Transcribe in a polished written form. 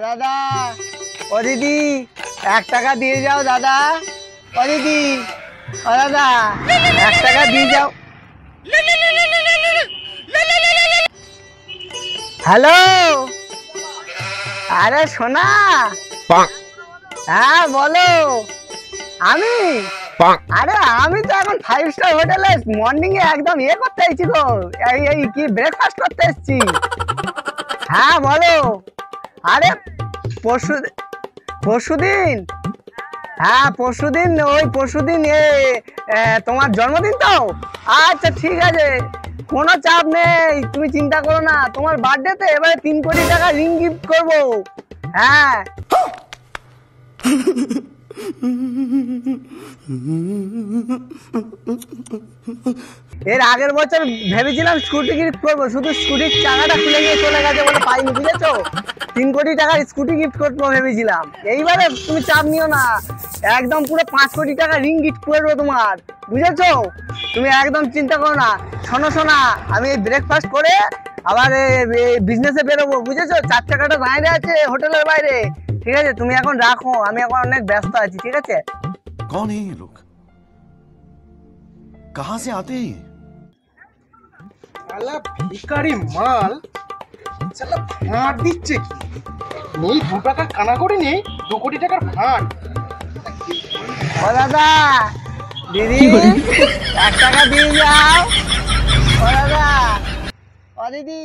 দাদা, ও দিদি, 1 টাকা দিয়ে যাও দাদা। ও দিদি, ও দাদা, 1 টাকা দিয়ে যাও। হ্যালো, আরে সোনা, হ্যাঁ বলো। আমি আরে আমি তো এখন 5 স্টার হোটেলে মর্নিং এ একদম করতে এসেছি গো, এই কি ব্রেকফাস্ট করতে এসেছি। হ্যাঁ বলো। আরে পরশুদিন, হ্যাঁ পরশুদিন, ওই পরশুদিন তোমার জন্মদিন তো। আচ্ছা ঠিক আছে, কোনো চাপ নেই, তুমি চিন্তা করো না। তোমার বার্থডেতে এবারে 3 কোটি টাকা রিং গিফট করবো। হ্যাঁ এর আগের বছর ভেবেছিলাম স্কুটি গিফট করবো, শুধু স্কুটির চাকাটা খুলে গিয়ে চলে গেছে বলে পাইনি, বুঝেছো। 3 কোটি টাকার স্কুটি গিফট করবো ভেবেছিলাম। এইবারে তুমি চাপ নিও না, একদম পুরো 5 কোটি টাকা রিং গিফট করবো তোমার, বুঝেছো। তুমি একদম চিন্তা করো না। শোনো শোনা, আমি এই ব্রেকফাস্ট করে আবার বিজনেসে বেরোবো, বুঝেছো। 4 টাকাটা বাইরে আছে হোটেলের বাইরে। ঠিক আছে, তুমি এখন রাখো, আমি এখন অনেক ব্যস্ত আছি। ঠিক আছে। कौन है ये लोग? कहां से आते हैं? শালা ভিখারি মাল, শালা ভাঁড় দিচ্ছে কি? নেই 2 টাকার কানা করে নেই, 2 কোটি টাকার ভাঁড়। ও দাদা, দিদি, 1 টাকা দিয়ে যাও। ও দাদা, ও দিদি।